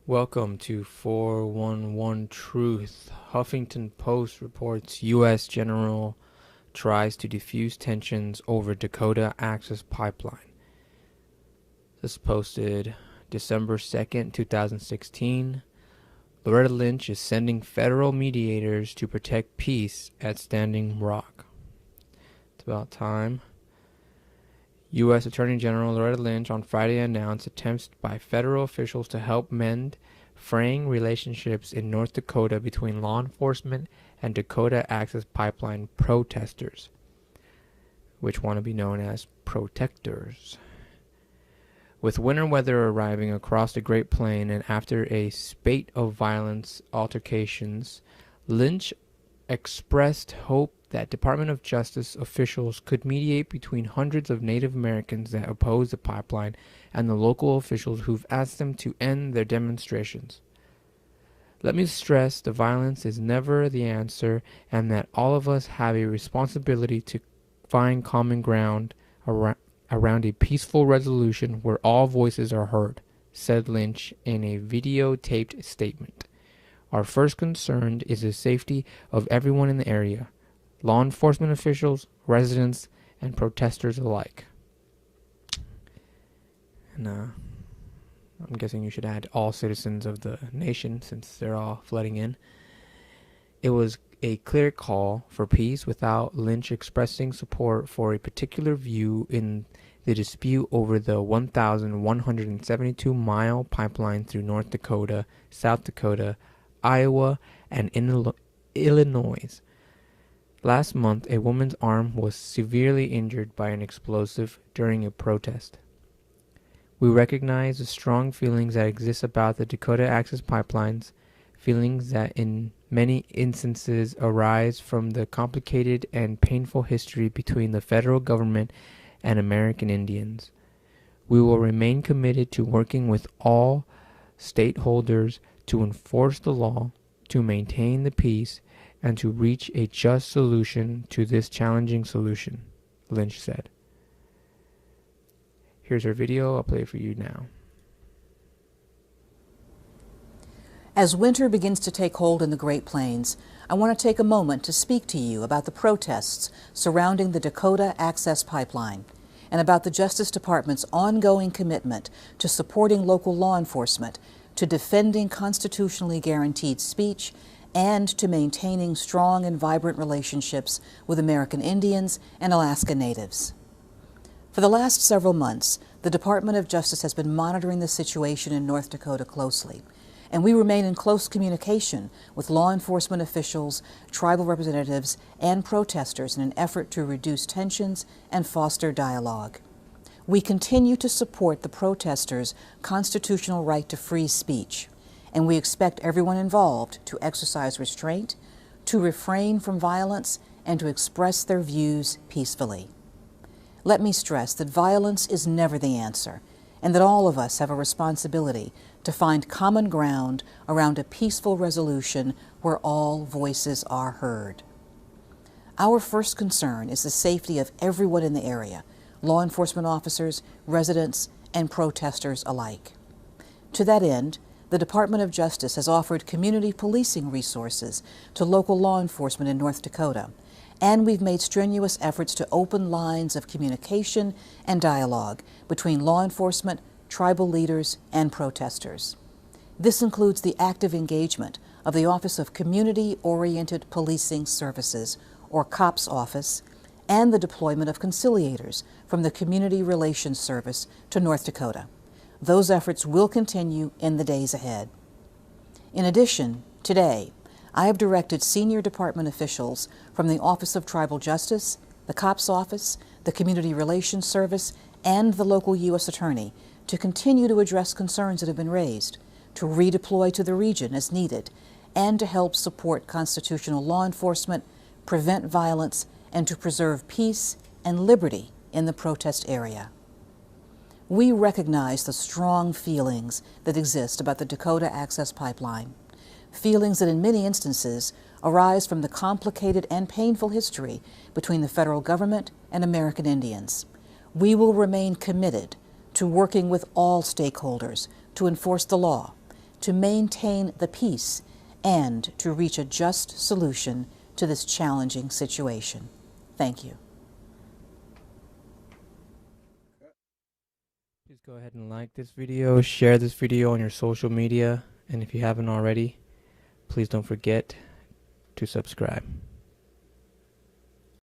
Welcome to 411 Truth. Huffington Post reports U.S. general tries to defuse tensions over Dakota access pipeline. This is posted December 2nd, 2016. Loretta Lynch is sending federal mediators to protect peace at Standing Rock. It's about time. U.S. Attorney General Loretta Lynch on Friday announced attempts by federal officials to help mend fraying relationships in North Dakota between law enforcement and Dakota Access Pipeline protesters, which want to be known as protectors. With winter weather arriving across the Great Plain and after a spate of violent altercations, Lynch expressed hope that Department of Justice officials could mediate between hundreds of Native Americans that oppose the pipeline and the local officials who've asked them to end their demonstrations. Let me stress the violence is never the answer and that all of us have a responsibility to find common ground around a peaceful resolution where all voices are heard, said Lynch in a videotaped statement. Our first concern is the safety of everyone in the area, law enforcement officials, residents, and protesters alike. And I'm guessing you should add all citizens of the nation since they're all flooding in. It was a clear call for peace without Lynch expressing support for a particular view in the dispute over the 1,172-mile pipeline through North Dakota, South Dakota, Iowa, and Illinois. Last month, a woman's arm was severely injured by an explosive during a protest. We recognize the strong feelings that exist about the Dakota Access Pipelines, feelings that in many instances arise from the complicated and painful history between the federal government and American Indians. We will remain committed to working with all stakeholders to enforce the law, to maintain the peace, and to reach a just solution to this challenging solution, Lynch said. Here's her video. I'll play it for you now. As winter begins to take hold in the Great Plains, I want to take a moment to speak to you about the protests surrounding the Dakota Access Pipeline and about the Justice Department's ongoing commitment to supporting local law enforcement, to defending constitutionally guaranteed speech, and to maintaining strong and vibrant relationships with American Indians and Alaska Natives. For the last several months, the Department of Justice has been monitoring the situation in North Dakota closely, and we remain in close communication with law enforcement officials, tribal representatives, and protesters in an effort to reduce tensions and foster dialogue. We continue to support the protesters' constitutional right to free speech, and we expect everyone involved to exercise restraint, to refrain from violence, and to express their views peacefully. Let me stress that violence is never the answer, and that all of us have a responsibility to find common ground around a peaceful resolution where all voices are heard. Our first concern is the safety of everyone in the area, law enforcement officers, residents, and protesters alike. To that end, the Department of Justice has offered community policing resources to local law enforcement in North Dakota, and we've made strenuous efforts to open lines of communication and dialogue between law enforcement, tribal leaders, and protesters. This includes the active engagement of the Office of Community-Oriented Policing Services, or COPS office, and the deployment of conciliators from the Community Relations Service to North Dakota. Those efforts will continue in the days ahead. In addition, today, I have directed senior department officials from the Office of Tribal Justice, the COPS office, the Community Relations Service, and the local U.S. Attorney to continue to address concerns that have been raised, to redeploy to the region as needed, and to help support constitutional law enforcement, prevent violence, and to preserve peace and liberty in the protest area. We recognize the strong feelings that exist about the Dakota Access Pipeline, feelings that in many instances arise from the complicated and painful history between the federal government and American Indians. We will remain committed to working with all stakeholders to enforce the law, to maintain the peace and to reach a just solution to this challenging situation. Thank you. Please go ahead and like this video, share this video on your social media, and if you haven't already, please don't forget to subscribe.